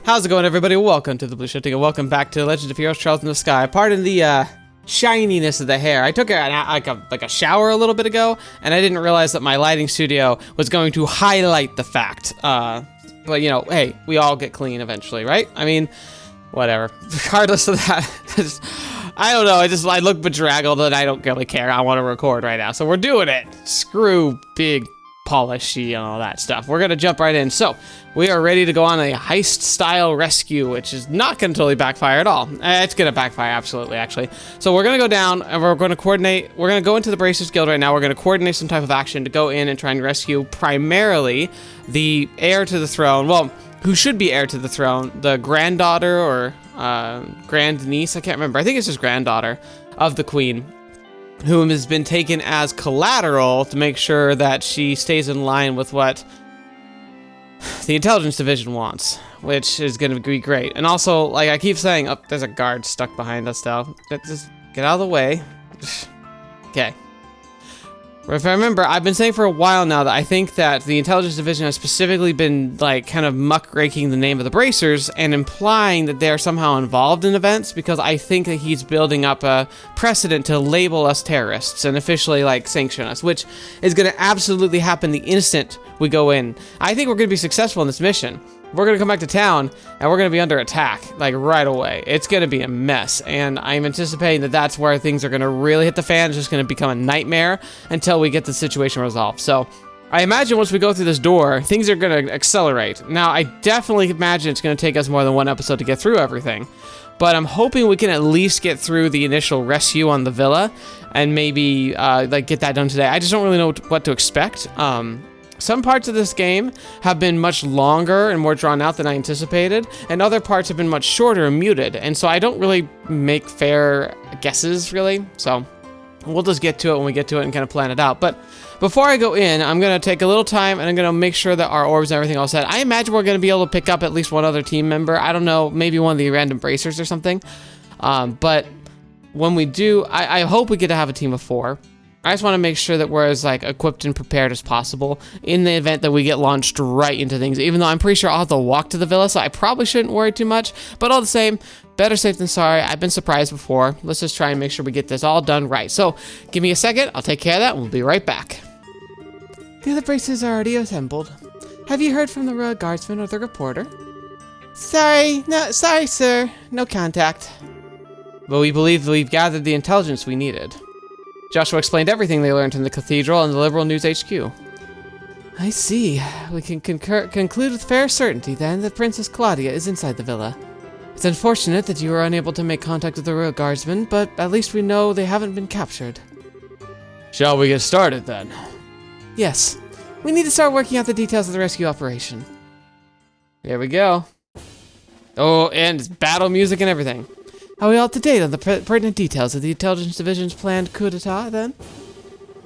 How's it going, everybody? Welcome to TheBlueShifting, and welcome back to Legend of Heroes Trials in the Sky. Pardon the shininess of the hair. I took a shower a little bit ago, and I didn't realize that my lighting studio was going to highlight the fact. But you know, hey, we all get clean eventually, right? I mean, whatever. Regardless of that, I don't know. I look bedraggled, and I don't really care. I want to record right now, so we're doing it. Screw big polishy and all that stuff. We're gonna jump right in. So we are ready to go on a heist style rescue, which is not gonna totally backfire at all. It's gonna backfire absolutely, actually. So we're gonna go down and we're gonna coordinate. We're gonna go into the Bracers Guild right now. We're gonna coordinate some type of action to go in and try and rescue primarily the heir to the throne. Well, who should be heir to the throne? The granddaughter or grand niece? I can't remember. I think it's just granddaughter of the queen, whom has been taken as collateral to make sure that she stays in line with what the intelligence division wants, which is going to be great. And also, like I keep saying, oh, there's a guard stuck behind us, though. Just get out of the way. Okay. If I remember, I've been saying for a while now that I think that the intelligence division has specifically been, like, kind of muckraking the name of the Bracers and implying that they're somehow involved in events, because I think that he's building up a precedent to label us terrorists and officially, like, sanction us, which is going to absolutely happen the instant we go in. I think we're going to be successful in this mission. We're going to come back to town, and we're going to be under attack, like, right away. It's going to be a mess, and I'm anticipating that that's where things are going to really hit the fan. It's just going to become a nightmare until we get the situation resolved. So, I imagine once we go through this door, things are going to accelerate. Now, I definitely imagine it's going to take us more than one episode to get through everything, but I'm hoping we can at least get through the initial rescue on the villa, and maybe, like, get that done today. I just don't really know what to expect. Some parts of this game have been much longer and more drawn out than I anticipated, and other parts have been much shorter and muted, and so I don't really make fair guesses, really. So we'll just get to it when we get to it and kind of plan it out. But before I go in, I'm going to take a little time, and I'm going to make sure that our orbs and everything all set. I imagine we're going to be able to pick up at least one other team member. I don't know, maybe one of the random Bracers or something. But when we do, I hope we get to have a team of 4. I just want to make sure that we're as, like, equipped and prepared as possible in the event that we get launched right into things, even though I'm pretty sure I'll have to walk to the villa, so I probably shouldn't worry too much, but all the same, better safe than sorry. I've been surprised before. Let's just try and make sure we get this all done right. So, give me a second, I'll take care of that, and we'll be right back. The other Bracers are already assembled. Have you heard from the royal guardsman or the reporter? Sorry, sir. No contact. But we believe that we've gathered the intelligence we needed. Joshua explained everything they learned in the cathedral and the Liberl News HQ. I see. We can conclude with fair certainty, then, that Princess Claudia is inside the villa. It's unfortunate that you were unable to make contact with the royal guardsmen, but at least we know they haven't been captured. Shall we get started, then? Yes. We need to start working out the details of the rescue operation. Here we go. Oh, and battle music and everything. Are we all up to date on the pertinent details of the Intelligence Division's planned coup d'etat, then?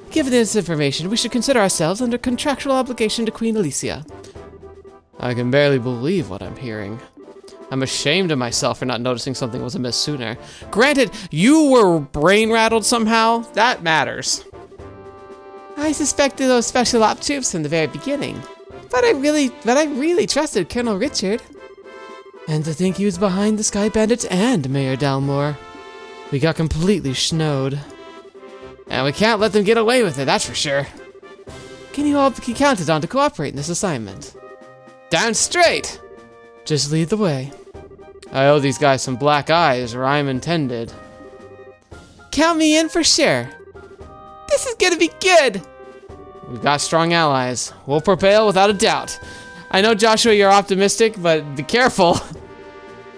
Given this information, we should consider ourselves under contractual obligation to Queen Alicia. I can barely believe what I'm hearing. I'm ashamed of myself for not noticing something was amiss sooner. Granted, you were brain-rattled somehow. That matters. I suspected those special ops troops from the very beginning. But I really trusted Colonel Richard. And to think he was behind the Sky Bandits and Mayor Dalmore. We got completely snowed. And we can't let them get away with it, that's for sure. Can you all be counted on to cooperate in this assignment? Down straight! Just lead the way. I owe these guys some black eyes, or I'm intended. Count me in for sure. This is gonna be good! We've got strong allies. We'll prevail without a doubt. I know, Joshua, you're optimistic, but be careful.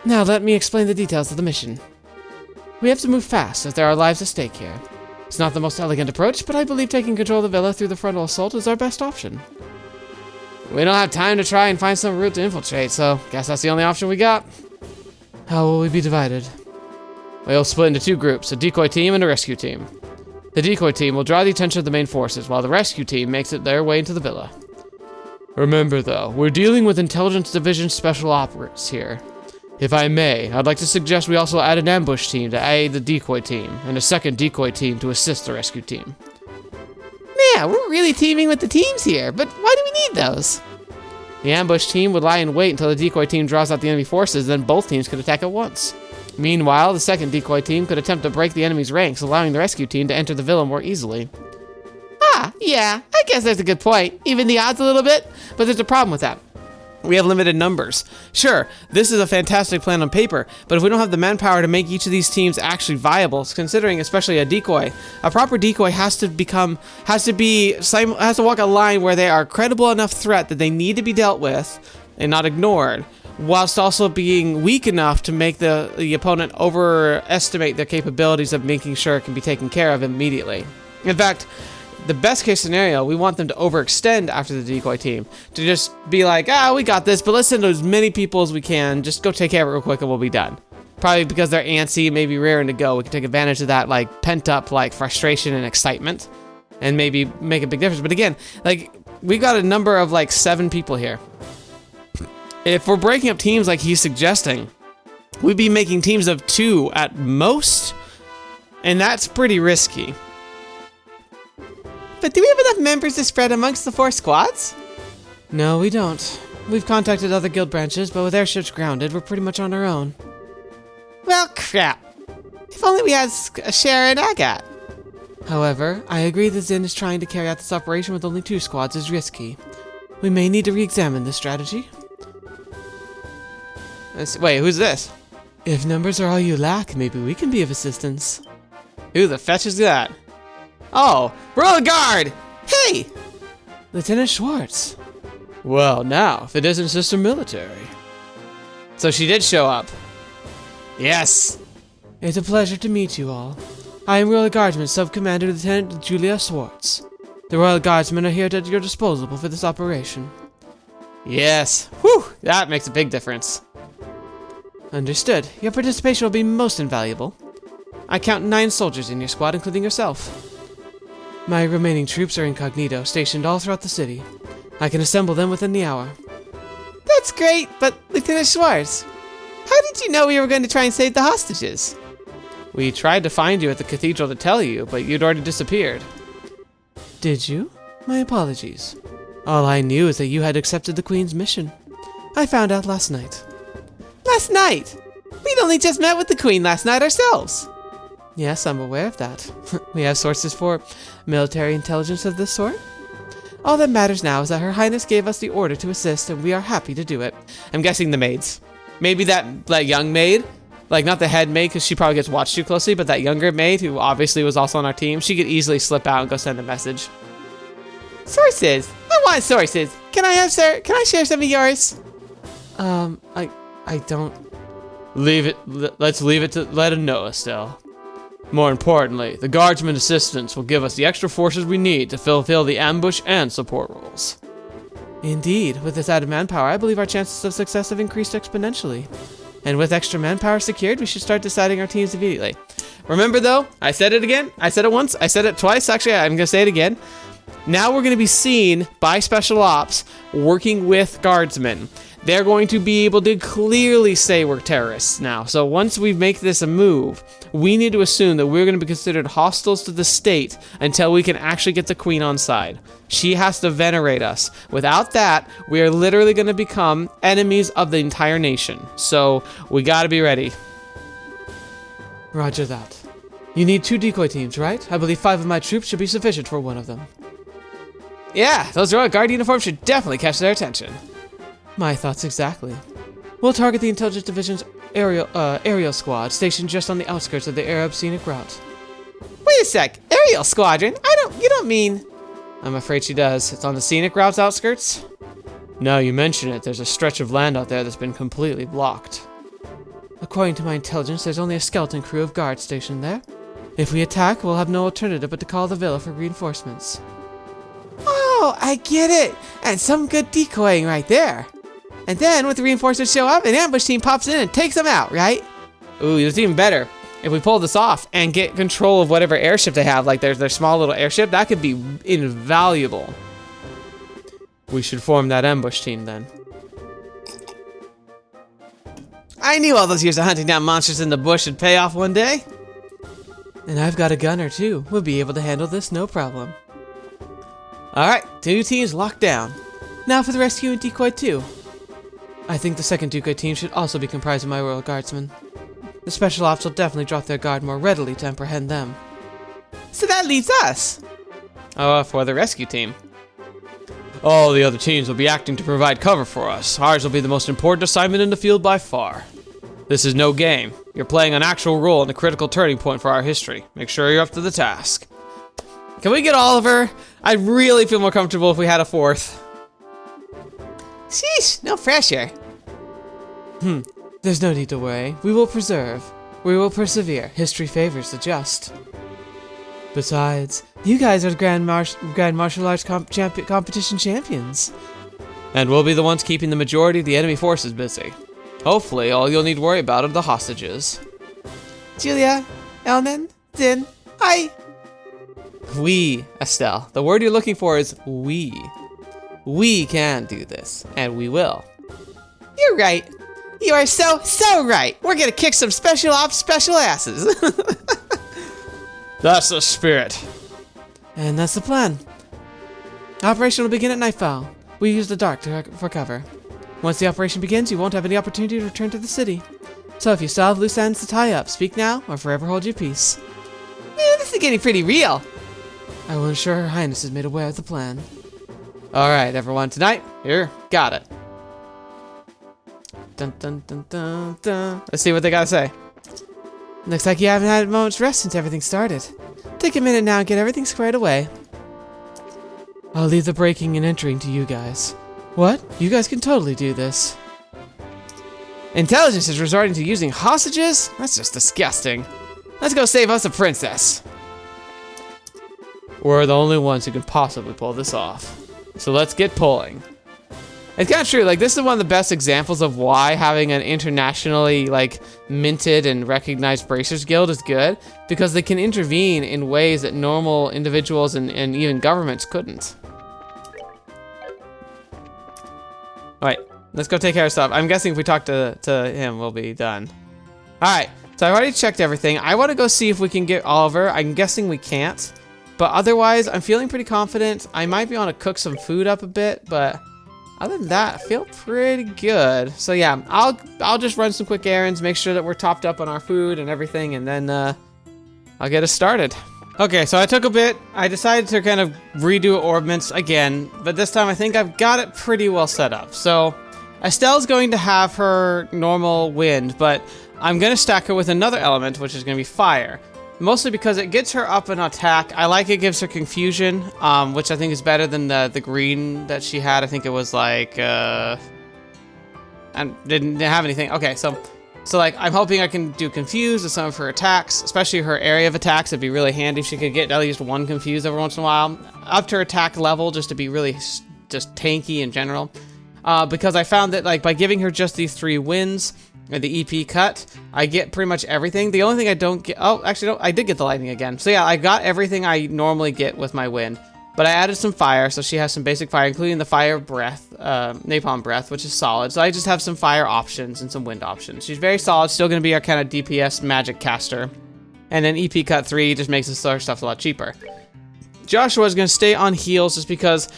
Now let me explain the details of the mission. We have to move fast, as there are lives at stake here. It's not the most elegant approach, but I believe taking control of the villa through the frontal assault is our best option. We don't have time to try and find some route to infiltrate, so guess that's the only option we got. How will we be divided? We'll split into 2 groups, a decoy team and a rescue team. The decoy team will draw the attention of the main forces, while the rescue team makes it their way into the villa. Remember, though, we're dealing with Intelligence Division Special Operatives here. If I may, I'd like to suggest we also add an ambush team to aid the decoy team, and a second decoy team to assist the rescue team. Man, we're really teaming with the teams here, but why do we need those? The ambush team would lie in wait until the decoy team draws out the enemy forces, then both teams could attack at once. Meanwhile, the second decoy team could attempt to break the enemy's ranks, allowing the rescue team to enter the villa more easily. Ah, yeah, I guess that's a good point. Even the odds a little bit, but there's a problem with that. We have limited numbers. Sure, this is a fantastic plan on paper, but if we don't have the manpower to make each of these teams actually viable, considering especially a decoy, a proper decoy has to walk a line where they are a credible enough threat that they need to be dealt with and not ignored, whilst also being weak enough to make the opponent overestimate their capabilities of making sure it can be taken care of immediately. In fact, the best case scenario, we want them to overextend after the decoy team. To just be like, we got this, but let's send as many people as we can. Just go take care of it real quick and we'll be done. Probably because they're antsy, maybe raring to go. We can take advantage of that like pent up like frustration and excitement and maybe make a big difference. But again, like we got a number of like 7 people here. If we're breaking up teams like he's suggesting, we'd be making teams of 2 at most. And that's pretty risky. But do we have enough members to spread amongst the 4 squads? No, we don't. We've contacted other guild branches, but with airships grounded, we're pretty much on our own. Well, crap. If only we had a share in Agat. However, I agree that Zin is trying to carry out this operation with only 2 squads is risky. We may need to re-examine this strategy. Wait, who's this? If numbers are all you lack, maybe we can be of assistance. Who the fetch is that? Oh, royal guard! Hey! Lieutenant Schwartz. Well, now, if it isn't Sister Military. So she did show up. Yes! It's a pleasure to meet you all. I am Royal Guardsman Sub-Commander Lieutenant Julia Schwartz. The Royal Guardsmen are here at your disposal for this operation. Yes. Whew! That makes a big difference. Understood. Your participation will be most invaluable. I count 9 soldiers in your squad, including yourself. My remaining troops are incognito, stationed all throughout the city. I can assemble them within the hour. That's great, but Lieutenant Schwartz, how did you know we were going to try and save the hostages? We tried to find you at the cathedral to tell you, but you'd already disappeared. Did you? My apologies. All I knew is that you had accepted the Queen's mission. I found out last night. Last night? We'd only just met with the Queen last night ourselves. Yes, I'm aware of that. We have sources for military intelligence of this sort. All that matters now is that Her Highness gave us the order to assist, and we are happy to do it. I'm guessing the maids. Maybe that young maid, like not the head maid because she probably gets watched too closely, but that younger maid who obviously was also on our team, she could easily slip out and go send a message. Sources! I want sources! Can I share some of yours? I don't... Leave it, let's leave it to let him know, Estelle. More importantly, the Guardsman assistants will give us the extra forces we need to fulfill the ambush and support roles. Indeed, with this added manpower, I believe our chances of success have increased exponentially. And with extra manpower secured, we should start deciding our teams immediately. Remember though, I said it again, I said it once, I said it twice, actually I'm going to say it again. Now we're going to be seen by Special Ops working with Guardsmen. They're going to be able to clearly say we're terrorists now. So once we make this a move, we need to assume that we're going to be considered hostiles to the state until we can actually get the Queen on side. She has to venerate us. Without that, we are literally going to become enemies of the entire nation. So we got to be ready. Roger that. You need 2 decoy teams, right? I believe 5 of my troops should be sufficient for one of them. Yeah, those Royal Guard uniforms should definitely catch their attention. My thoughts exactly. We'll target the Intelligence Division's aerial squad, stationed just on the outskirts of the Arab scenic route. Wait a sec, aerial squadron? You don't mean... I'm afraid she does. It's on the scenic route's outskirts? Now you mention it, there's a stretch of land out there that's been completely blocked. According to my intelligence, there's only a skeleton crew of guards stationed there. If we attack, we'll have no alternative but to call the Vila for reinforcements. Oh, I get it! And some good decoying right there. And then, when the reinforcements show up, an ambush team pops in and takes them out, right? Ooh, it's even better. If we pull this off and get control of whatever airship they have, like their small little airship, that could be invaluable. We should form that ambush team then. I knew all those years of hunting down monsters in the bush would pay off one day. And I've got a gunner too. We'll be able to handle this no problem. Alright, 2 teams locked down. Now for the rescue and decoy 2. I think the second decoy team should also be comprised of my Royal Guardsmen. The special ops will definitely drop their guard more readily to apprehend them. So that leaves us! For the rescue team. All the other teams will be acting to provide cover for us. Ours will be the most important assignment in the field by far. This is no game. You're playing an actual role in a critical turning point for our history. Make sure you're up to the task. Can we get Oliver? I'd really feel more comfortable if we had a 4th. Sheesh, no pressure. There's no need to worry. We will persevere. History favors the just. Besides, you guys are the Grand Martial Arts Competition champions. And we'll be the ones keeping the majority of the enemy forces busy. Hopefully, all you'll need to worry about are the hostages. Julia, Elman, Zin, hi. We, Estelle. The word you're looking for is we. We can do this, and we will. You're right. You are so right. We're gonna kick some special ops special asses. That's the spirit. And that's the plan. Operation will begin at nightfall. We use the dark for cover. Once the operation begins, you won't have any opportunity to return to the city. So if you still have loose ends to tie up, speak now or forever hold your peace. Man, this is getting pretty real. I will ensure Her Highness is made aware of the plan. Alright, everyone, tonight, here, got it. Dun dun dun dun dun. Let's see what they gotta say. Looks like you haven't had a moment's rest since everything started. Take a minute now and get everything squared away. I'll leave the breaking and entering to you guys. What? You guys can totally do this. Intelligence is resorting to using hostages? That's just disgusting. Let's go save us a princess. We're the only ones who can possibly pull this off. So let's get pulling. It's kind of true, like this is one of the best examples of why having an internationally like minted and recognized Bracers Guild is good, because they can intervene in ways that normal individuals and even governments couldn't. Alright, let's go take care of stuff. I'm guessing if we talk to him, we'll be done. Alright, so I've already checked everything. I want to go see if we can get Oliver. I'm guessing we can't. But otherwise, I'm feeling pretty confident. I might be able to cook some food up a bit, but other than that, I feel pretty good. So yeah, I'll just run some quick errands, make sure that we're topped up on our food and everything, and then I'll get us started. Okay, so I took a bit. I decided to kind of redo orbments again, but this time I think I've got it pretty well set up. So Estelle's going to have her normal wind, but I'm going to stack her with another element, which is going to be fire. Mostly because it gets her up an attack. I like it gives her confusion, which I think is better than the green that she had. I think it was like, and didn't have anything. Okay, so like I'm hoping I can do confuse with some of her attacks, especially her area of attacks. It'd be really handy if she could get at least one confuse every once in a while. Up to her attack level just to be really just tanky in general. Because I found that like by giving her just these 3 wins, the EP cut, I get pretty much everything. The only thing I don't get, oh, actually, no, I did get the lightning again. So yeah, I got everything I normally get with my wind, but I added some fire, so she has some basic fire, including the fire breath, napalm breath, which is solid. So I just have some fire options and some wind options. She's very solid, still gonna be our kind of DPS magic caster. And then EP cut 3 just makes this other stuff a lot cheaper. Joshua's gonna stay on heals just because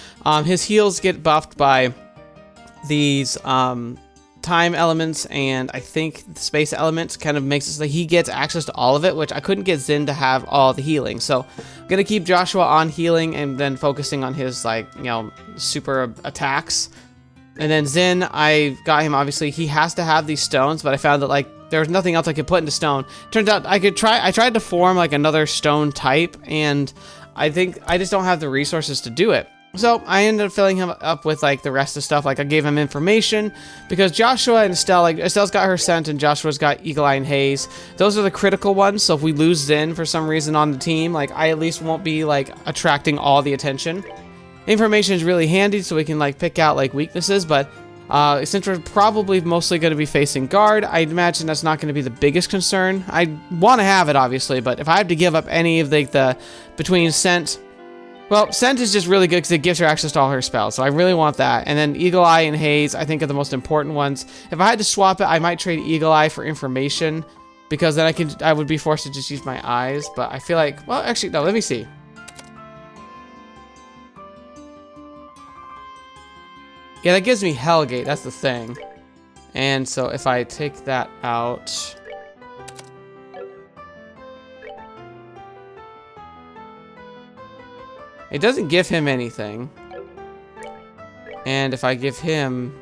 his heals get buffed by these, time elements, and I think the space elements kind of makes it so that he gets access to all of it, which I couldn't get Zin to have all the healing. So I'm gonna keep Joshua on healing and then focusing on his like, you know, super attacks. And then Zin, I got him, obviously he has to have these stones, but I found that like there was nothing else I could put into stone. Turns out I tried to form like another stone type, and I think I just don't have the resources to do it. So I ended up filling him up with like the rest of stuff. Like I gave him information because Joshua and Estelle, like Estelle's got her scent and Joshua's got Eagle Eye and Haze. Those are the critical ones. So if we lose Zin for some reason on the team, like I at least won't be like attracting all the attention. Information is really handy so we can like pick out like weaknesses, but since we're probably mostly going to be facing guard, I imagine that's not going to be the biggest concern. I want to have it obviously, but if I have to give up any of the between scent, well, Scent is just really good because it gives her access to all her spells, so I really want that. And then Eagle Eye and Haze, I think, are the most important ones. If I had to swap it, I might trade Eagle Eye for information, because then I would be forced to just use my eyes. But I feel like, well, actually, no, let me see. Yeah, that gives me Hellgate, that's the thing. And so if I take that out... It doesn't give him anything. And if I give him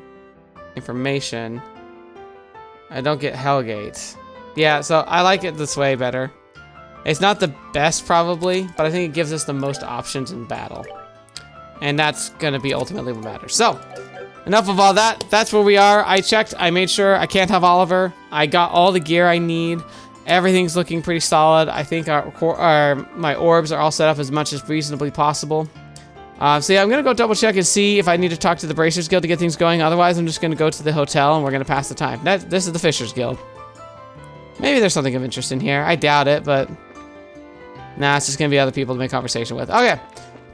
information, I don't get Hellgate. Yeah, so I like it this way better. It's not the best probably, but I think it gives us the most options in battle. And that's gonna be ultimately what matters. So, enough of all that. That's where we are. I checked, I made sure I can't have Oliver. I got all the gear I need. Everything's looking pretty solid. I think my orbs are all set up as much as reasonably possible. So yeah, I'm gonna go double check and see if I need to talk to the Bracers Guild to get things going. Otherwise, I'm just gonna go to the hotel and we're gonna pass the time. This is the Fishers Guild. Maybe there's something of interest in here. I doubt it, but nah, it's just gonna be other people to make conversation with. Okay,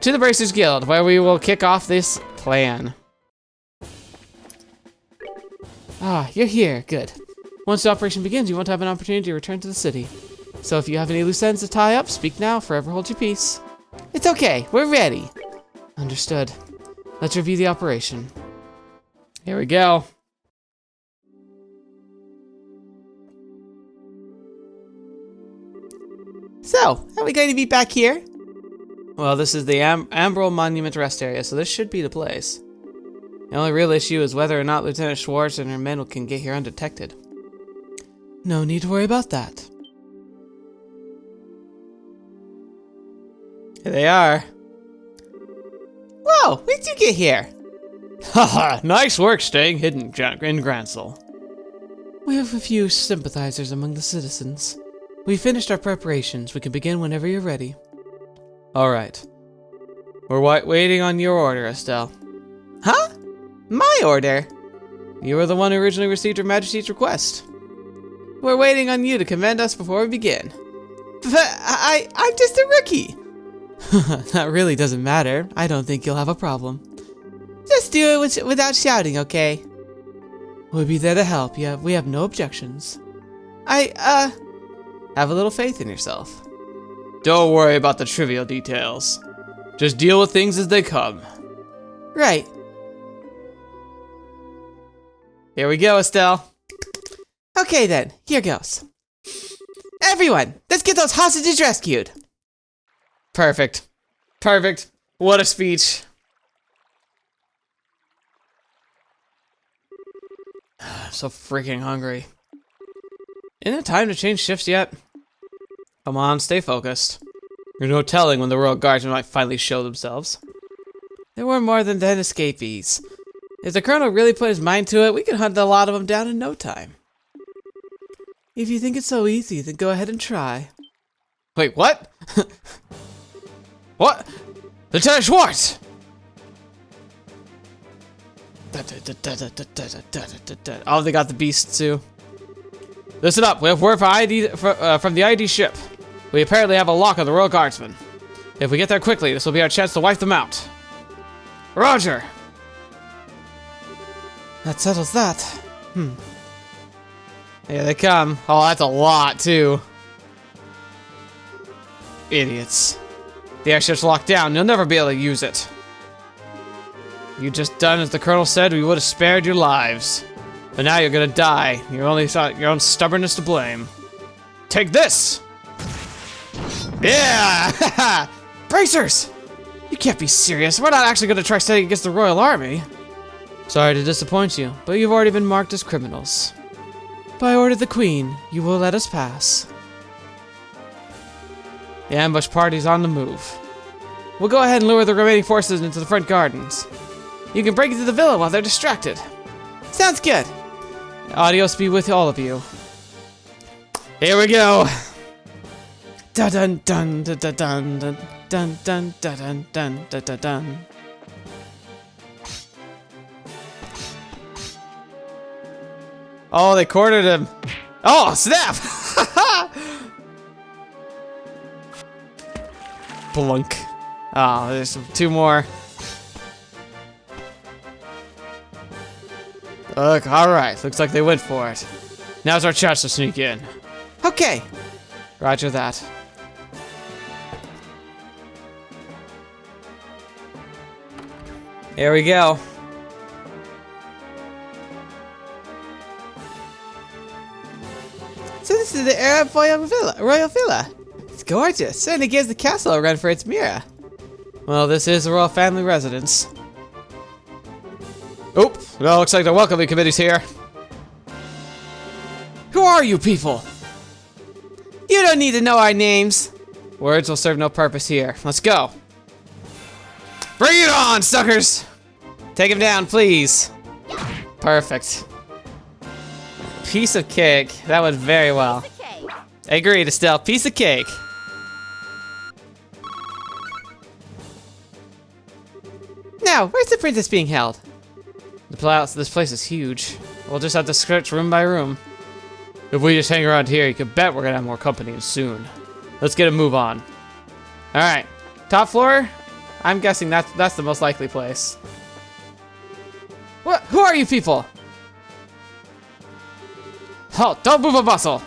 to the Bracers Guild, where we will kick off this plan. Ah, you're here. Good. Once the operation begins, you won't have an opportunity to return to the city. So if you have any loose ends to tie up, speak now, forever hold your peace. It's okay, we're ready. Understood. Let's review the operation. Here we go. So, are we going to be back here? Well, this is the Ambral Monument Rest Area, so this should be the place. The only real issue is whether or not Lieutenant Schwartz and her men can get here undetected. No need to worry about that. Here they are. Whoa, when did you get here? Haha, nice work staying hidden in Gransel. We have a few sympathizers among the citizens. We finished our preparations. We can begin whenever you're ready. Alright. We're waiting on your order, Estelle. Huh? My order? You were the one who originally received Her Majesty's request. We're waiting on you to commend us before we begin. But I'm just a rookie. That really doesn't matter. I don't think you'll have a problem. Just do it without shouting, okay? We'll be there to help. We have no objections. Have a little faith in yourself. Don't worry about the trivial details. Just deal with things as they come. Right. Here we go, Estelle. Okay then, here goes. Everyone, let's get those hostages rescued. Perfect. Perfect. What a speech. I'm so freaking hungry. Isn't it time to change shifts yet? Come on, stay focused. There's no telling when the Royal Guardsmen might finally show themselves. There were more than 10 escapees. If the Colonel really put his mind to it, we could hunt a lot of them down in no time. If you think it's so easy, then go ahead and try. Wait, what? What? Lieutenant Schwartz! Oh, they got the beast too. Listen up, we have word from the ID ship. We apparently have a lock on the Royal Guardsmen. If we get there quickly, this will be our chance to wipe them out. Roger! That settles that. Here they come. Oh, that's a lot, too. Idiots. The airship's locked down. You'll never be able to use it. You just done as the Colonel said, we would have spared your lives. But now you're gonna die. You only thought your own stubbornness to blame. Take this! Yeah! Bracers! You can't be serious. We're not actually gonna try standing against the Royal Army. Sorry to disappoint you, but you've already been marked as criminals. By order of the Queen, you will let us pass. The ambush party's on the move. We'll go ahead and lure the remaining forces into the front gardens. You can break into the villa while they're distracted. Sounds good. Adios be with all of you. Here we go. Dun dun dun dun dun dun dun dun dun dun dun dun dun. Oh, they cornered him. Oh, snap! Blunk. Oh, there's two more. Look, alright. Looks like they went for it. Now's our chance to sneak in. Okay. Roger that. Here we go. So this is the Arab Royal Villa. It's gorgeous, and it gives the castle a run for its mirror. Well, this is the royal family residence. Oop, well, looks like the welcoming committee's here. Who are you people? You don't need to know our names. Words will serve no purpose here. Let's go. Bring it on, suckers! Take him down, please. Perfect. Piece of cake. That went very well. Agreed, Estelle. Piece of cake. Now, where's the princess being held? This place is huge. We'll just have to search room by room. If we just hang around here, you can bet we're gonna have more company soon. Let's get a move on. All right, top floor. I'm guessing that's the most likely place. What? Who are you people? Halt! Don't move a muscle.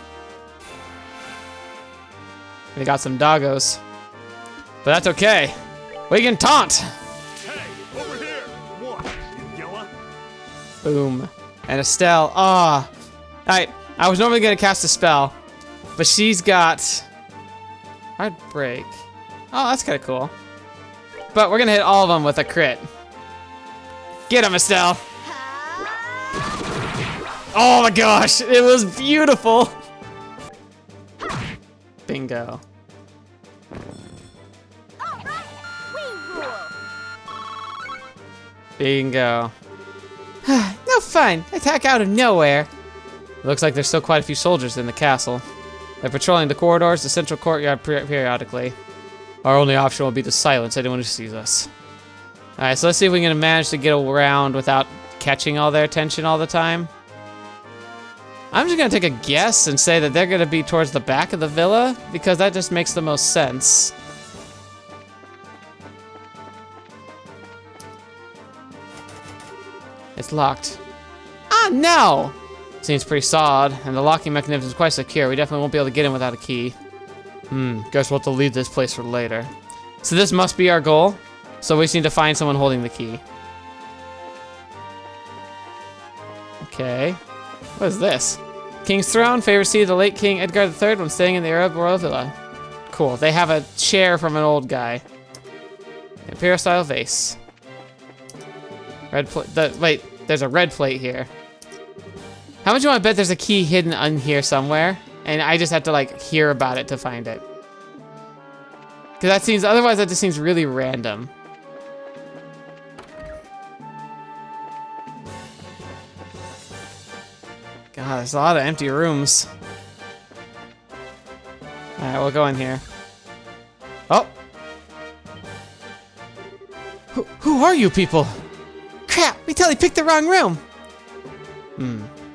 We got some doggos, but that's okay. We can taunt. Hey, over here! What? You yella? Boom. And Estelle. Ah. Alright. I was normally gonna cast a spell, but she's got hard break. Oh, that's kind of cool. But we're gonna hit all of them with a crit. Get him, Estelle. Oh my gosh, it was beautiful. Bingo. Bingo. No fun. Attack out of nowhere. Looks like there's still quite a few soldiers in the castle. They're patrolling the corridors, the central courtyard periodically. Our only option will be to silence anyone who sees us. Alright, so let's see if we can manage to get around without catching all their attention all the time. I'm just gonna take a guess and say that they're gonna be towards the back of the villa, because that just makes the most sense. It's locked. Ah, no! Seems pretty solid, and the locking mechanism is quite secure. We definitely won't be able to get in without a key. Guess we'll have to leave this place for later. So this must be our goal. So we just need to find someone holding the key. Okay. What is this? King's throne, favors seat of the late King Edgar III when staying in the Arab Royal Villa. Cool. They have a chair from an old guy. Imperial style vase. Red plate. Wait, there's a red plate here. How much do you want to bet there's a key hidden in here somewhere? And I just have to like hear about it to find it. Because that seems, otherwise that just seems really random. God, there's a lot of empty rooms. Alright, we'll go in here. Oh! Who are you people? Crap, we totally picked the wrong room!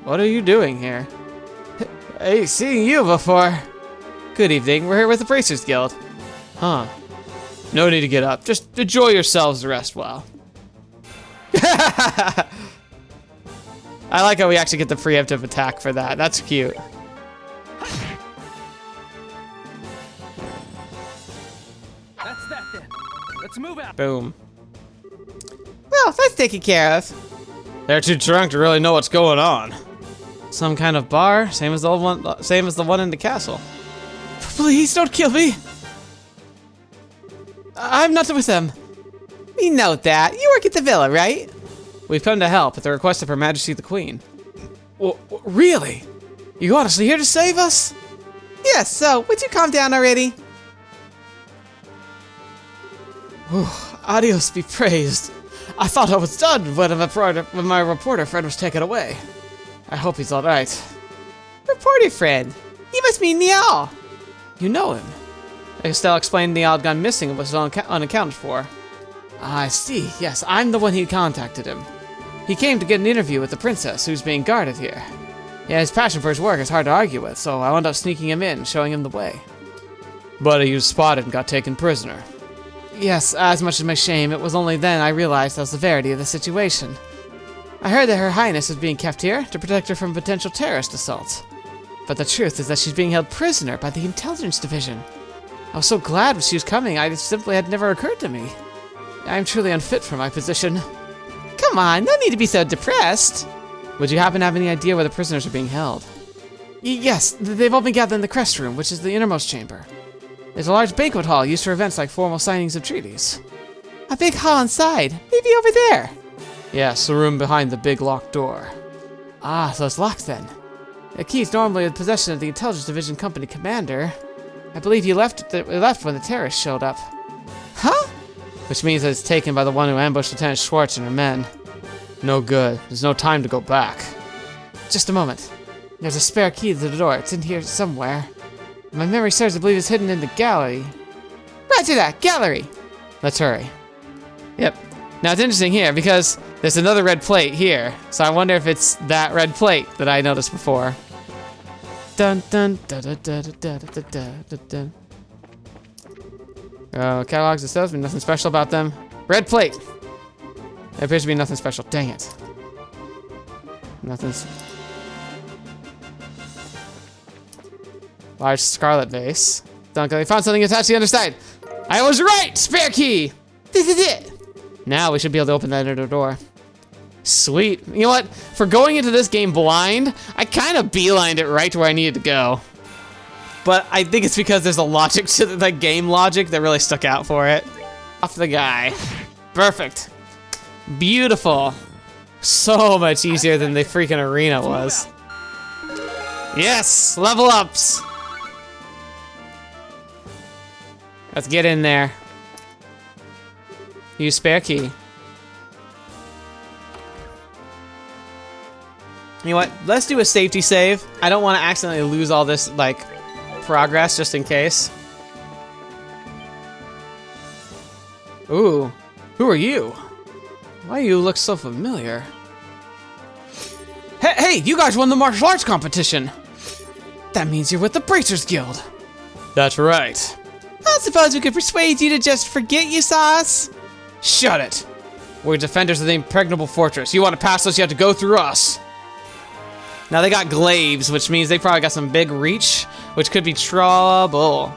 What are you doing here? Hey, seen you before. Good evening, we're here with the Bracers Guild. Huh. No need to get up, just enjoy yourselves, rest well. I like how we actually get the preemptive attack for that. That's cute. That's that then. Let's move out. Boom. Well, that's taken care of. They're too drunk to really know what's going on. Some kind of bar, same as the one in the castle. Please don't kill me. I'm not with them. We know that. You work at the villa, right? We've come to help at the request of Her Majesty the Queen. Really? You honestly here to save us? Yes, so, would you calm down already? Adios be praised. I thought I was done when my reporter friend was taken away. I hope he's alright. Reporter friend? You must mean Niall. You know him. Estelle explained Niall had gone missing and was unaccounted for. I see. Yes, I'm the one who contacted him. He came to get an interview with the princess who's being guarded here. Yeah, his passion for his work is hard to argue with, so I wound up sneaking him in, showing him the way. But he was spotted and got taken prisoner. Yes, as much as my shame, it was only then I realized the severity of the situation. I heard that Her Highness was being kept here to protect her from potential terrorist assaults. But the truth is that she's being held prisoner by the intelligence division. I was so glad when she was coming, it simply had never occurred to me. I am truly unfit for my position. Come on, no need to be so depressed. Would you happen to have any idea where the prisoners are being held? Yes, they've all been gathered in the crest room, which is the innermost chamber. There's a large banquet hall used for events like formal signings of treaties. A big hall inside, maybe over there. Yes, the room behind the big locked door. Ah, so it's locked then. The key is normally in possession of the Intelligence Division Company commander. I believe he left when the terrorists showed up. Huh? Which means that it's taken by the one who ambushed Lieutenant Schwartz and her men. No good. There's no time to go back. Just a moment. There's a spare key to the door. It's in here somewhere. If my memory serves, I believe it's hidden in the gallery. Roger that! Gallery! Let's hurry. Yep. Now it's interesting here because there's another red plate here. So I wonder if it's that red plate that I noticed before. Dun dun da da da da da da da da. Catalogs and stuff, nothing special about them. Red plate! There appears to be nothing special. Dang it. Nothing's... Large scarlet vase. Duncan, I found something attached to the underside. I was right! Spare key! This is it! Now we should be able to open that inner door. Sweet. You know what? For going into this game blind, I kind of beelined it right to where I needed to go. But I think it's because there's a logic to the game logic that really stuck out for it. Off the guy. Perfect. Beautiful. So much easier than the freaking arena was. Yes! Level ups! Let's get in there. Use spare key. You know what? Let's do a safety save. I don't want to accidentally lose all this, like, progress just in case. Ooh. Who are you? Why do you look so familiar? Hey, you guys won the martial arts competition! That means you're with the Bracers Guild. That's right. I suppose we could persuade you to just forget you saw us? Shut it. We're defenders of the impregnable fortress. You want to pass us, you have to go through us. Now they got glaives, which means they probably got some big reach, which could be trouble.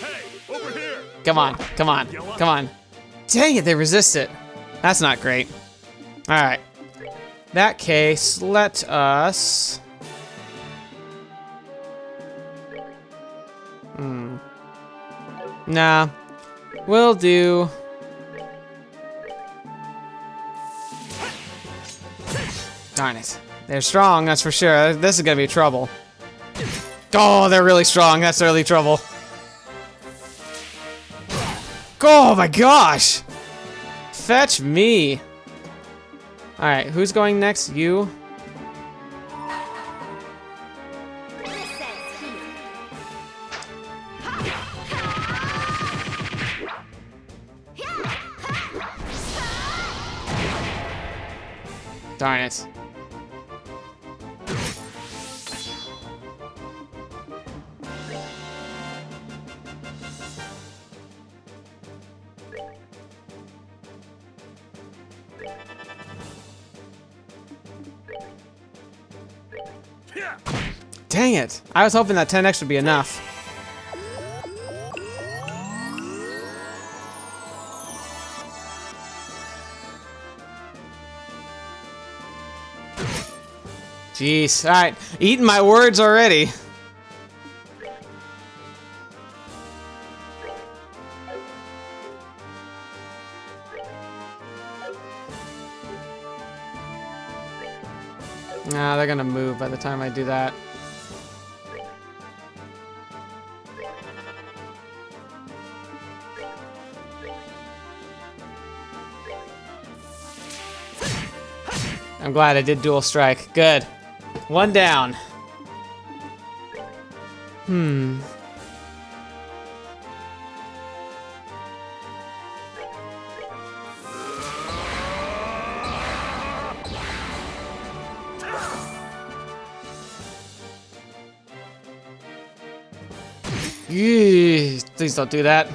Hey, over here. Come on, come on, come on. Dang it, they resist it. That's not great. All right. That case, let us... Nah. We'll do... Darn it. They're strong, that's for sure. This is gonna be trouble. Oh, they're really strong. That's really trouble. Oh my gosh! Fetch me. Alright, who's going next? You? Darn it. Dang it. I was hoping that 10x would be enough. Jeez. Alright. Eating my words already. Nah, they're gonna move by the time I do that. I'm glad I did dual strike. Good. One down. Eesh, please don't do that.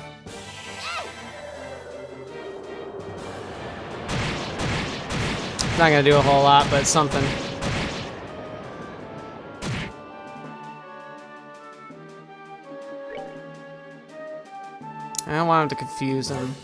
Not gonna do a whole lot, but something. I don't want him to confuse him.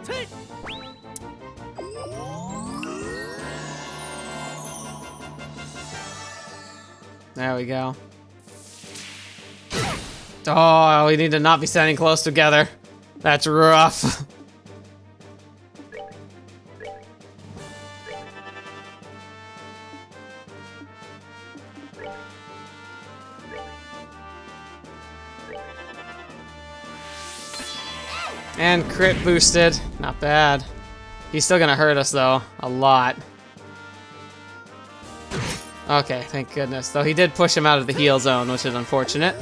Take. There we go. Oh, we need to not be standing close together. That's rough. And crit boosted. Not bad. He's still gonna hurt us though, a lot. Okay, thank goodness. Though he did push him out of the heal zone, which is unfortunate.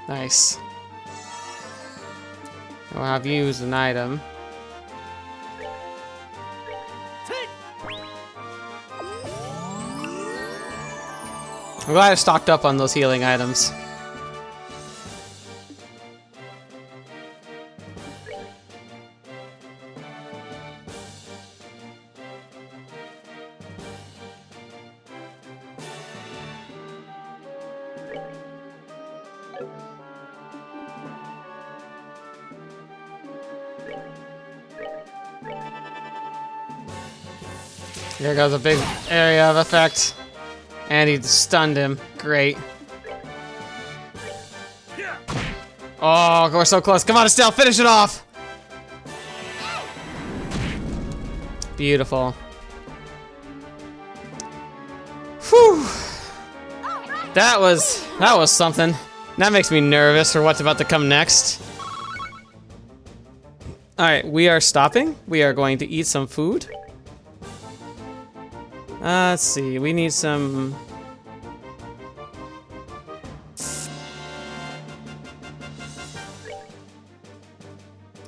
Nice. We'll have you use an item. I'm glad I stocked up on those healing items. Here goes a big area of effect. And he stunned him. Great. Oh, we're so close. Come on, Estelle, finish it off. Beautiful. Whew. That was something. That makes me nervous for what's about to come next. All right, we are stopping. We are going to eat some food. Let's see, we need some...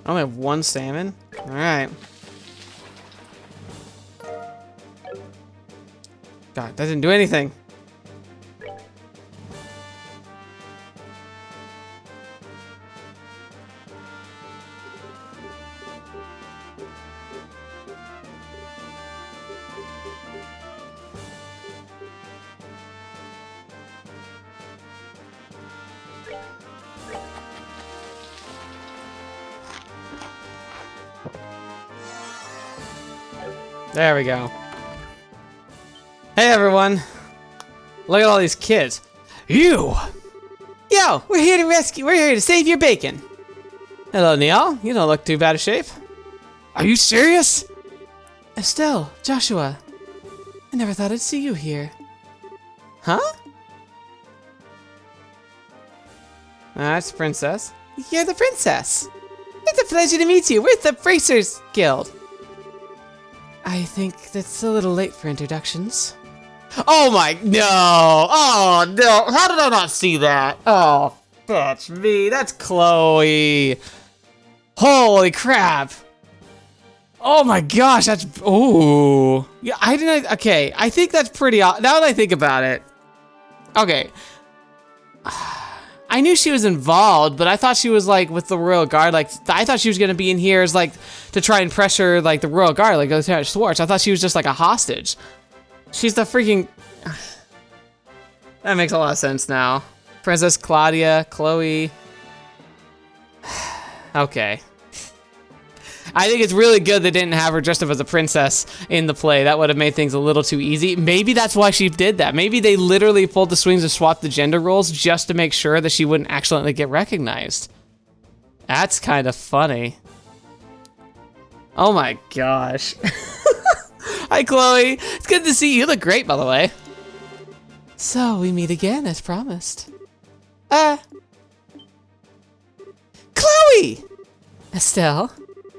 I only have one salmon? Alright. God, that didn't do anything. There we go. Hey everyone! Look at all these kids. You! Yo, we're here to save your bacon. Hello, Neil. You don't look too bad of shape. Are you serious? Estelle, Joshua. I never thought I'd see you here. Huh? That's Princess. You're the princess. It's a pleasure to meet you. We're the Bracers Guild. I think that's a little late for introductions. Oh my, no! Oh no, how did I not see that? Oh, that's me, that's Chloe. Holy crap. Oh my gosh, that's, ooh. Yeah, I didn't, okay, I think that's pretty, now that I think about it. Okay. I knew she was involved, but I thought she was like with the Royal Guard. Like, I thought she was gonna be in here as like to try and pressure like the Royal Guard, like Lieutenant Schwartz. I thought she was just like a hostage. She's the freaking. That makes a lot of sense now. Princess Claudia, Chloe. Okay. I think it's really good they didn't have her dressed up as a princess in the play. That would have made things a little too easy. Maybe that's why she did that. Maybe they literally pulled the swings and swapped the gender roles just to make sure that she wouldn't accidentally get recognized. That's kind of funny. Oh my gosh. Hi, Chloe. It's good to see you. You look great, by the way. So, we meet again, as promised. Chloe! Estelle?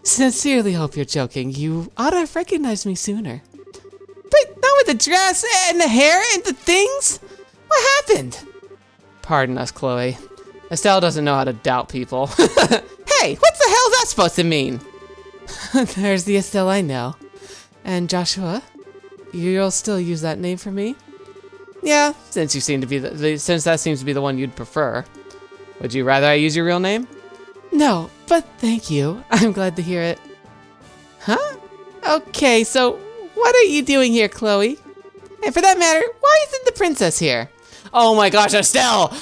Sincerely hope you're joking. You ought to have recognized me sooner. But not with the dress and the hair and the things? What happened? Pardon us, Chloe. Estelle doesn't know how to doubt people. Hey, what the hell is that supposed to mean? There's the Estelle I know. And Joshua, you'll still use that name for me? Yeah, since you seem to be since that seems to be the one you'd prefer. Would you rather I use your real name? No, but thank you. I'm glad to hear it. Huh? Okay, so what are you doing here, Chloe? And for that matter, why isn't the princess here? Oh my gosh, Estelle!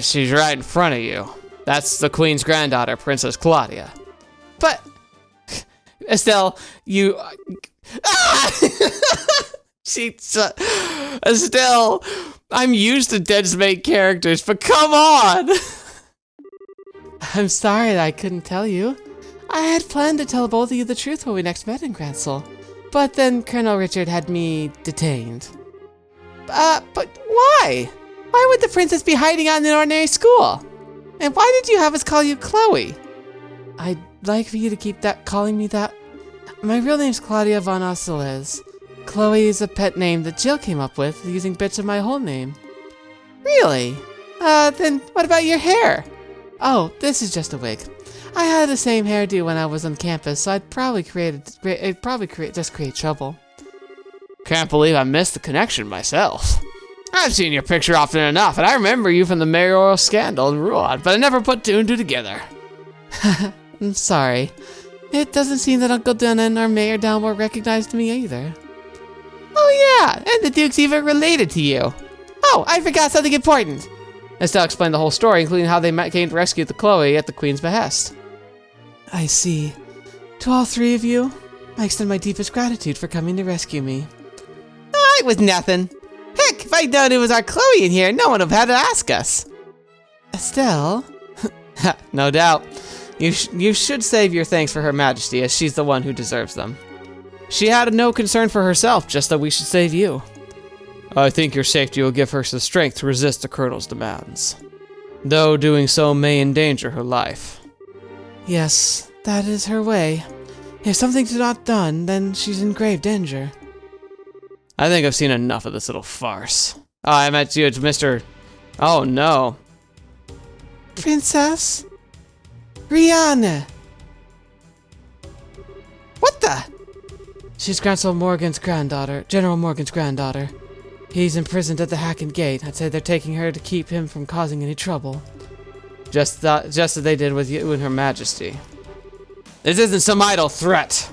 She's right in front of you. That's the queen's granddaughter, Princess Claudia. But, Estelle, you... Estelle, I'm used to Dead's main characters, but come on! I'm sorry that I couldn't tell you. I had planned to tell both of you the truth when we next met in Gransel, but then Colonel Richard had me detained. But why? Why would the princess be hiding out in an ordinary school? And why did you have us call you Chloe? I'd like for you to keep calling me that. My real name's Claudia von Ocelez. Chloe is a pet name that Jill came up with using bits of my whole name. Really? Then what about your hair? Oh, this is just a wig. I had the same hairdo when I was on campus, so it'd probably just create trouble. Can't believe I missed the connection myself. I've seen your picture often enough, and I remember you from the mayoral scandal in Ruan, but I never put two and two together. I'm sorry. It doesn't seem that Uncle Dunnan or Mayor Dalmore recognized me either. Oh yeah, and the Duke's even related to you. Oh, I forgot something important. Estelle explained the whole story, including how they came to rescue the Chloe at the Queen's behest. I see. To all three of you, I extend my deepest gratitude for coming to rescue me. Oh, it was nothing. Heck, if I'd known it was our Chloe in here, no one would have had to ask us. Estelle? No doubt. You should save your thanks for Her Majesty, as she's the one who deserves them. She had no concern for herself, just that we should save you. I think your safety will give her the strength to resist the Colonel's demands, though doing so may endanger her life. Yes, that is her way. If something's not done, then she's in grave danger. I think I've seen enough of this little farce. Oh, I meant you, it's Mr. Oh no. Princess? Rihanna! What the? She's Gransel Morgan's granddaughter, General Morgan's granddaughter. He's imprisoned at the Hacken Gate. I'd say they're taking her to keep him from causing any trouble. Just as they did with you and Her Majesty. This isn't some idle threat.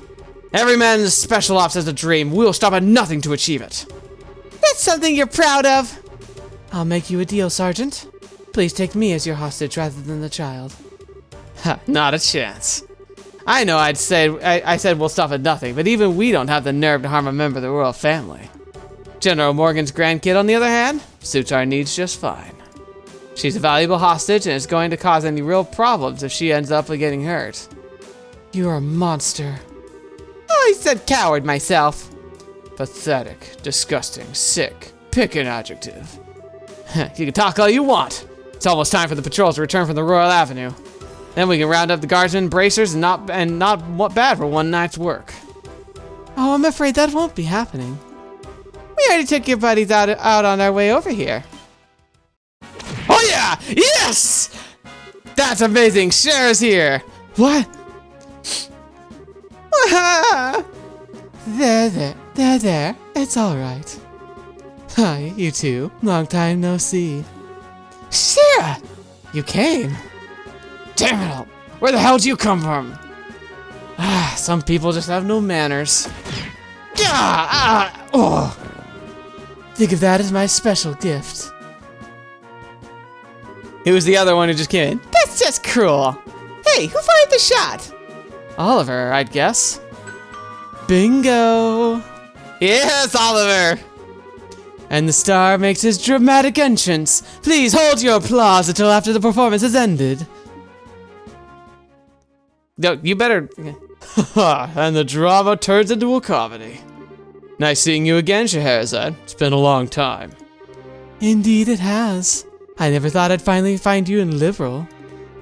Every man in Special Ops has a dream. We'll stop at nothing to achieve it. That's something you're proud of. I'll make you a deal, Sergeant. Please take me as your hostage rather than the child. Ha, not a chance. I know I said we'll stop at nothing, but even we don't have the nerve to harm a member of the royal family. General Morgan's grandkid, on the other hand, suits our needs just fine. She's a valuable hostage and is going to cause any real problems if she ends up getting hurt. You're a monster. Oh, I said coward myself. Pathetic, disgusting, sick. Pick an adjective. You can talk all you want. It's almost time for the patrols to return from the Royal Avenue. Then we can round up the guardsmen, bracers, and not bad for one night's work. Oh, I'm afraid that won't be happening. We already took your buddies out on our way over here. Oh yeah! Yes! That's amazing! Cher's here! What? There. It's alright. Hi, you two. Long time no see. Cher! You came. Damn it all! Where the hell did you come from? Some people just have no manners. Think of that as my special gift. It was the other one who just came in. That's just cruel. Hey, who fired the shot? Oliver, I'd guess. Bingo! Yes, Oliver! And the star makes his dramatic entrance. Please hold your applause until after the performance has ended. No, you better... And the drama turns into a comedy. Nice seeing you again, Scheherazade. It's been a long time. Indeed it has. I never thought I'd finally find you in Liberl.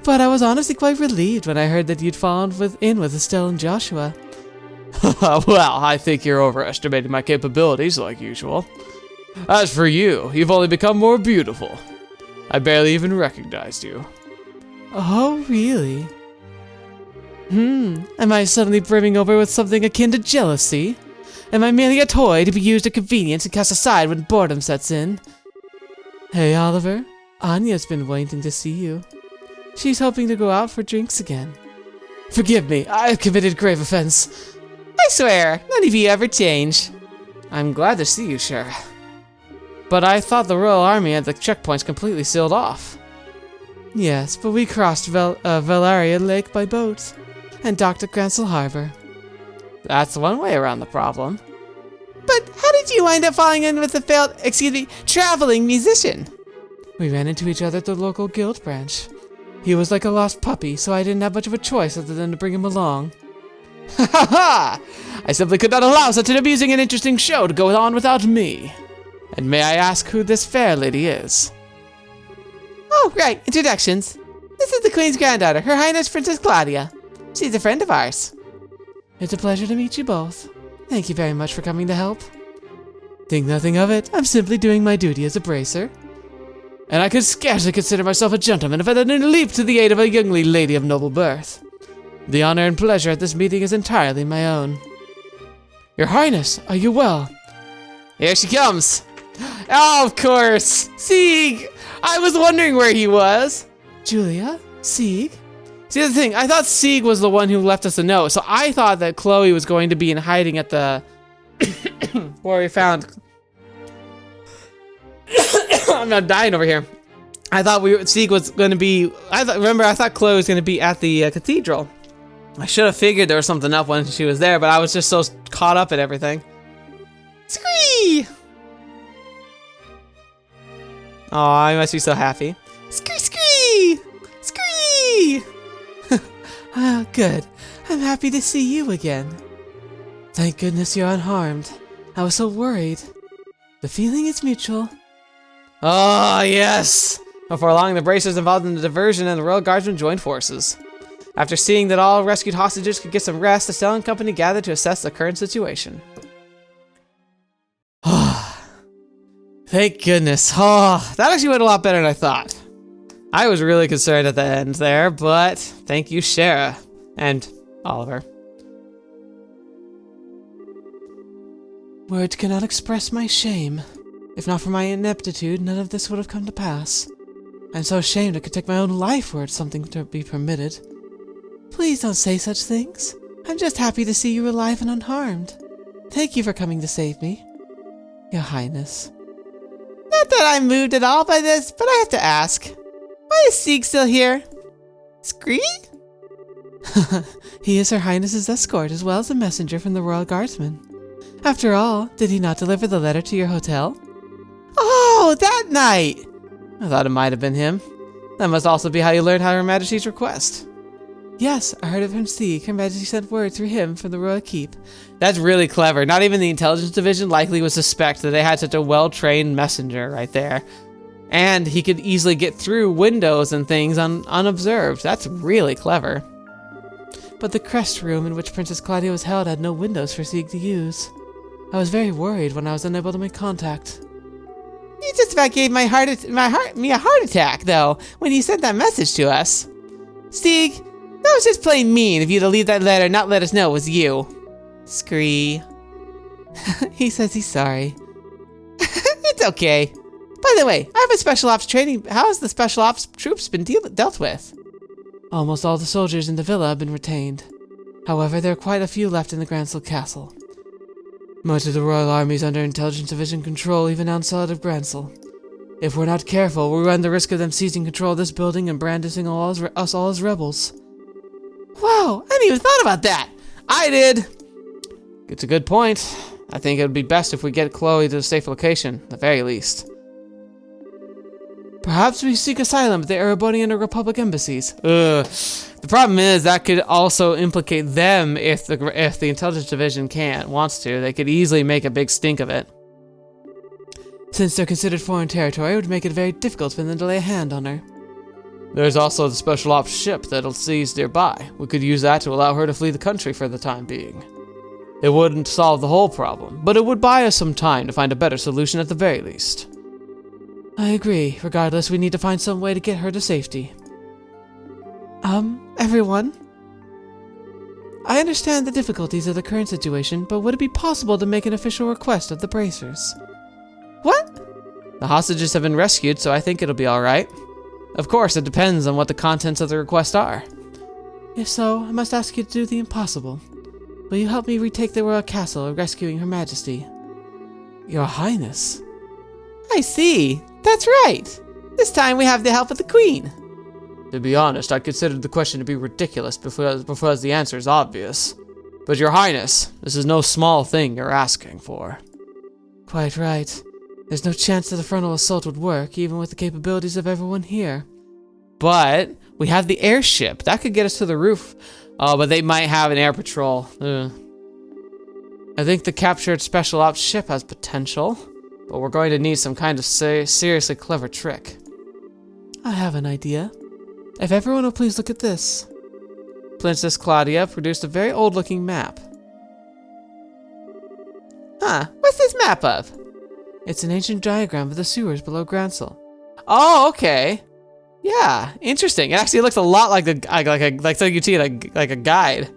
But I was honestly quite relieved when I heard that you'd fallen in with Estelle and Joshua. Well, I think you're overestimating my capabilities like usual. As for you, you've only become more beautiful. I barely even recognized you. Oh, really? Am I suddenly brimming over with something akin to jealousy? Am I merely a toy to be used at convenience and cast aside when boredom sets in? Hey, Oliver. Anya's been waiting to see you. She's hoping to go out for drinks again. Forgive me, I've committed grave offense. I swear, none of you ever change. I'm glad to see you, Shara. But I thought the Royal Army had the checkpoints completely sealed off. Yes, but we crossed Valaria Lake by boat and docked at Gransel Harbor. That's one way around the problem. But how did you wind up falling in with the traveling musician? We ran into each other at the local guild branch. He was like a lost puppy, so I didn't have much of a choice other than to bring him along. Ha ha ha! I simply could not allow such an amusing and interesting show to go on without me. And may I ask who this fair lady is? Oh, right, introductions. This is the Queen's granddaughter, Her Highness Princess Claudia. She's a friend of ours. It's a pleasure to meet you both. Thank you very much for coming to help. Think nothing of it. I'm simply doing my duty as a bracer. And I could scarcely consider myself a gentleman if I didn't leap to the aid of a young lady of noble birth. The honor and pleasure at this meeting is entirely my own. Your Highness, are you well? Here she comes. Oh, of course. Sieg! I was wondering where he was. Julia? Sieg? See, the thing, I thought Sieg was the one who left us a note, so I thought that Chloe was going to be in hiding at the... where we found... I'm not dying over here. I thought Sieg was going to be... I thought Chloe was going to be at the cathedral. I should have figured there was something up when she was there, but I was just so caught up in everything. Scree! Oh, I must be so happy. Scree, scree! Scree! Ah, good. I'm happy to see you again. Thank goodness you're unharmed. I was so worried. The feeling is mutual. Oh, yes! Before long, the bracers involved in the diversion and the Royal Guardsmen joined forces. After seeing that all rescued hostages could get some rest, Estelle and company gathered to assess the current situation. Thank goodness. Oh, that actually went a lot better than I thought. I was really concerned at the end there, but thank you, Shara. And Oliver. Words cannot express my shame. If not for my ineptitude, none of this would have come to pass. I'm so ashamed I could take my own life were it something to be permitted. Please don't say such things. I'm just happy to see you alive and unharmed. Thank you for coming to save me. Your Highness. Not that I'm moved at all by this, but I have to ask. Why is Sieg still here? Scree? He is Her Highness's escort as well as a messenger from the Royal Guardsmen. After all, did he not deliver the letter to your hotel? Oh, that night! I thought it might have been him. That must also be how you learned Her Majesty's request. Yes, I heard it from Sieg. Her Majesty sent word through him from the Royal Keep. That's really clever. Not even the Intelligence Division likely would suspect that they had such a well-trained messenger right there. And he could easily get through windows and things unobserved. That's really clever. But the crest room in which Princess Claudia was held had no windows for Sieg to use. I was very worried when I was unable to make contact. You just about gave me a heart attack, though, when you sent that message to us. Sieg, that was just plain mean of you to leave that letter and not let us know it was you. Scree. He says he's sorry. It's okay. By the way, I have a special ops training. How has the special ops troops been dealt with? Almost all the soldiers in the villa have been retained. However, there are quite a few left in the Gransel Castle. Much of the Royal Army is under Intelligence Division control even outside of Gransel. If we're not careful, we run the risk of them seizing control of this building and brandishing us all as rebels. Wow, I hadn't even thought about that! I did! It's a good point. I think it would be best if we get Chloe to a safe location, at the very least. Perhaps we seek asylum at the Erebonian or Republic embassies. The problem is that could also implicate them if the Intelligence Division wants to. They could easily make a big stink of it. Since they're considered foreign territory, it would make it very difficult for them to lay a hand on her. There's also the special ops ship that'll seize nearby. We could use that to allow her to flee the country for the time being. It wouldn't solve the whole problem, but it would buy us some time to find a better solution at the very least. I agree. Regardless, we need to find some way to get her to safety. Everyone? I understand the difficulties of the current situation, but would it be possible to make an official request of the bracers? What? The hostages have been rescued, so I think it'll be alright. Of course, it depends on what the contents of the request are. If so, I must ask you to do the impossible. Will you help me retake the royal castle, rescuing Her Majesty? Your Highness. I see. That's right. This time we have the help of the Queen. To be honest, I considered the question to be ridiculous because the answer is obvious. But Your Highness, this is no small thing you're asking for. Quite right. There's no chance that a frontal assault would work, even with the capabilities of everyone here. But we have the airship. That could get us to the roof. Oh, but they might have an air patrol. Ugh. I think the captured special ops ship has potential, but we're going to need some kind of seriously clever trick. I have an idea. If everyone will please look at this. Princess Claudia produced a very old-looking map. Huh, what's this map of? It's an ancient diagram of the sewers below Gransel. Oh, okay. Yeah, interesting. It actually looks a lot like something you'd see in like a guide.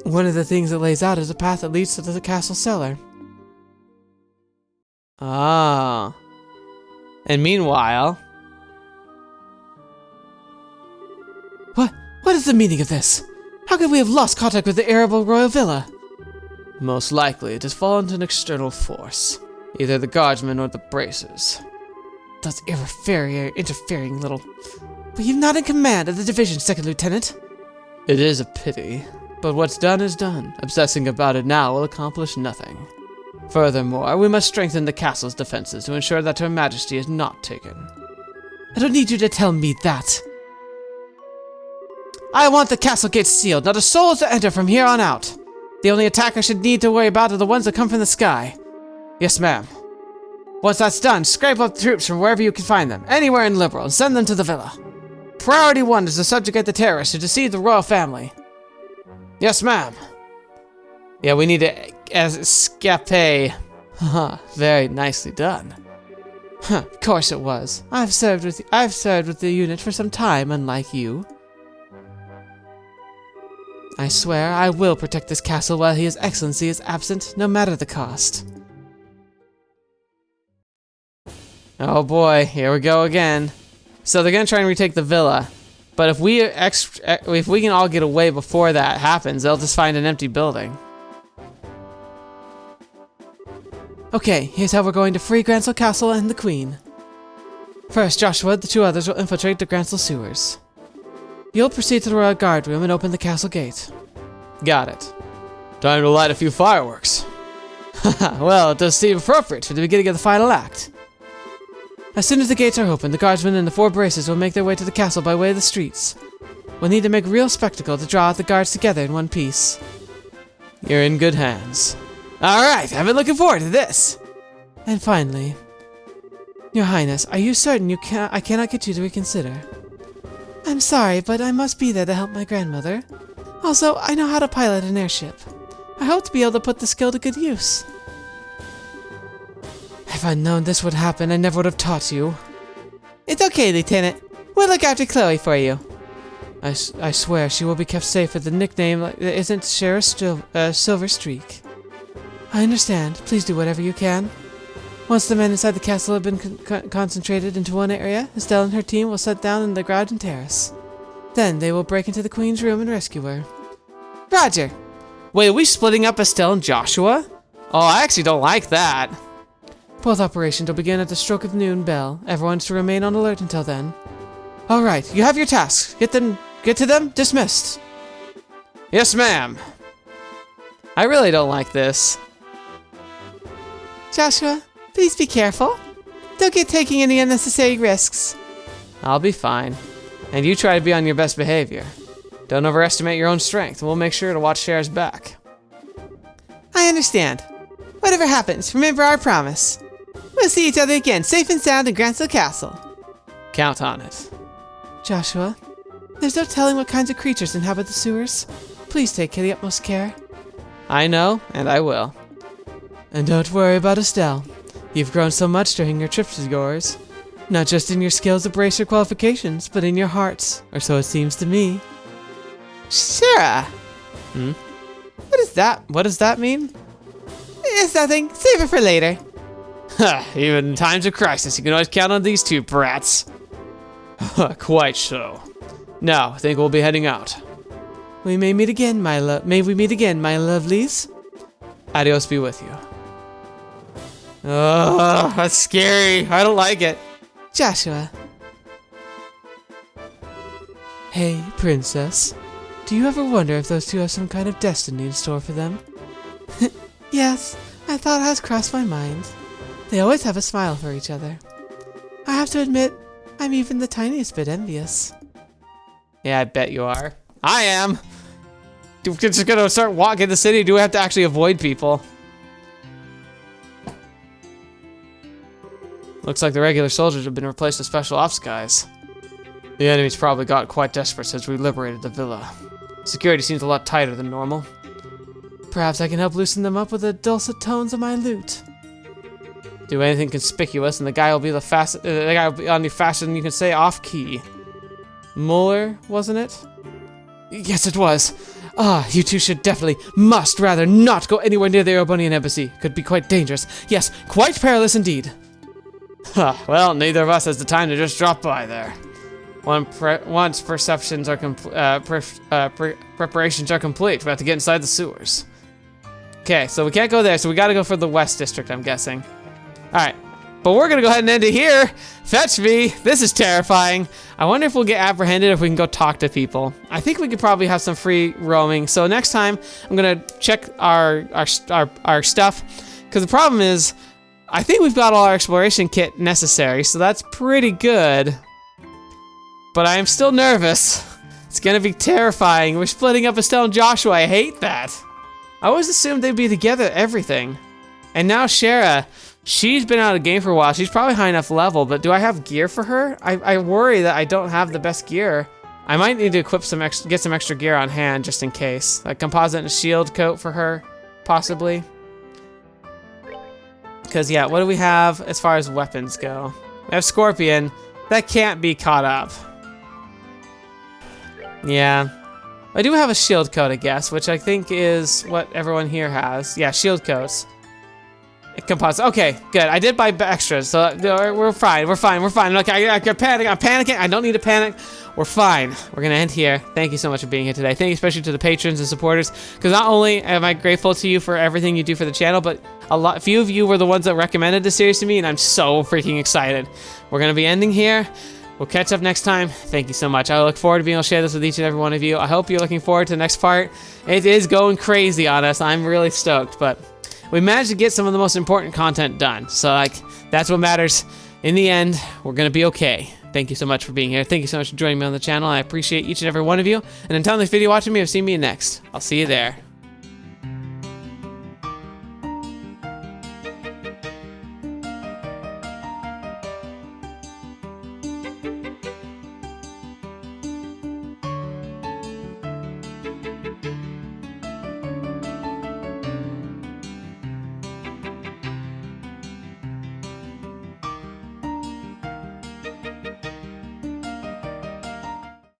One of the things it lays out is a path that leads to the castle cellar. Ah. And meanwhile... What is the meaning of this? How could we have lost contact with the Arable Royal Villa? Most likely it has fallen to an external force. Either the guardsmen or the bracers. Those interfering little... Were you not in command of the division, Second Lieutenant? It is a pity, but what's done is done. Obsessing about it now will accomplish nothing. Furthermore, we must strengthen the castle's defenses to ensure that Her Majesty is not taken. I don't need you to tell me that. I want the castle gates sealed, not a soul is to enter from here on out. The only attack I should need to worry about are the ones that come from the sky. Yes, ma'am. Once that's done, scrape up the troops from wherever you can find them, anywhere in Liberl, and send them to the villa. Priority 1 is to subjugate the terrorists who deceive the royal family. Yes, ma'am. Yeah, we need to escape. Haha, very nicely done. Huh, of course it was. I've served with the unit for some time, unlike you. I swear I will protect this castle while His Excellency is absent, no matter the cost. Oh boy, here we go again. So they're gonna try and retake the villa, but if we can all get away before that happens, they'll just find an empty building. Okay, here's how we're going to free Gransel Castle and the Queen. First, Joshua, the 2 others will infiltrate the Gransel sewers. You'll proceed to the Royal Guard room and open the castle gate. Got it. Time to light a few fireworks. Haha, well, it does seem appropriate for the beginning of the final act. As soon as the gates are open, the guardsmen and the 4 braces will make their way to the castle by way of the streets. We'll need to make a real spectacle to draw out the guards together in one piece. You're in good hands. Alright, I've been looking forward to this. And finally, Your Highness, are you certain I cannot get you to reconsider? I'm sorry, but I must be there to help my grandmother. Also, I know how to pilot an airship. I hope to be able to put the skill to good use. If I'd known this would happen, I never would have taught you. It's okay, Lieutenant. We'll look after Chloe for you. I swear she will be kept safe with the nickname that isn't Sheriff Silver Streak. I understand. Please do whatever you can. Once the men inside the castle have been concentrated into one area, Estelle and her team will set down in the garden terrace. Then they will break into the Queen's room and rescue her. Roger! Wait, are we splitting up Estelle and Joshua? Oh, I actually don't like that. Both operations will begin at the stroke of noon bell. Everyone's to remain on alert until then. Alright, you have your tasks. Get to them, dismissed. Yes, ma'am. I really don't like this. Joshua, please be careful. Don't get taking any unnecessary risks. I'll be fine. And you try to be on your best behavior. Don't overestimate your own strength, and we'll make sure to watch Cher's back. I understand. Whatever happens, remember our promise. We'll see each other again, safe and sound in Gransel Castle. Count on it. Joshua, there's no telling what kinds of creatures inhabit the sewers. Please take the utmost care. I know, and I will. And don't worry about Estelle. You've grown so much during your trips of yours. Not just in your skills of bracer qualifications, but in your hearts, or so it seems to me. Sarah! What is that? What does that mean? It's nothing. Save it for later. Ha! Even in times of crisis, you can always count on these two brats. Quite so. Now, I think we'll be heading out. We may meet again, May we meet again, my lovelies? Adios be with you. Oh, that's scary. I don't like it. Joshua. Hey, princess. Do you ever wonder if those two have some kind of destiny in store for them? Yes, I thought it has crossed my mind. They always have a smile for each other. I have to admit, I'm even the tiniest bit envious. Yeah, I bet you are. I am. We're just gonna start walking the city. Do we have to actually avoid people? Looks like the regular soldiers have been replaced with special ops guys. The enemy's probably got quite desperate since we liberated the villa. Security seems a lot tighter than normal. Perhaps I can help loosen them up with the dulcet tones of my lute. Do anything conspicuous, and the guy will be on the faster than you can say off key. Mueller, wasn't it? Yes, it was. Ah, you two should must rather not go anywhere near the Erebonian embassy. Could be quite dangerous. Yes, quite perilous indeed. Huh, well, neither of us has the time to just drop by there. Once preparations are complete, we have to get inside the sewers. Okay, so we can't go there, so we gotta go for the West District, I'm guessing. Alright, but we're gonna go ahead and end it here. Fetch me. This is terrifying. I wonder if we'll get apprehended if we can go talk to people. I think we could probably have some free roaming. So next time, I'm gonna check our stuff, because the problem is, I think we've got all our exploration kit necessary, so that's pretty good. But I am still nervous. It's gonna be terrifying. We're splitting up Estelle and Joshua. I hate that. I always assumed they'd be together, everything. And now Shara, she's been out of the game for a while. She's probably high enough level, but do I have gear for her? I worry that I don't have the best gear. I might need to equip get some extra gear on hand just in case. Like composite and shield coat for her, possibly. Because yeah, what do we have as far as weapons go? We have Scorpion. That can't be caught up. Yeah. I do have a shield coat, I guess, which I think is what everyone here has. Yeah, shield coats. Composite. Okay, good. I did buy extras, so we're fine. We're fine. We're fine. Look, I'm panicking. I don't need to panic. We're fine. We're gonna end here. Thank you so much for being here today. Thank you especially to the patrons and supporters, because not only am I grateful to you for everything you do for the channel, but a few of you were the ones that recommended this series to me, and I'm so freaking excited. We're gonna be ending here. We'll catch up next time. Thank you so much. I look forward to being able to share this with each and every one of you. I hope you're looking forward to the next part. It is going crazy on us. I'm really stoked, but we managed to get some of the most important content done. So like, that's what matters. In the end, we're gonna be okay. Thank you so much for being here. Thank you so much for joining me on the channel. I appreciate each and every one of you. And until next video watching me, I've seen me next. I'll see you there.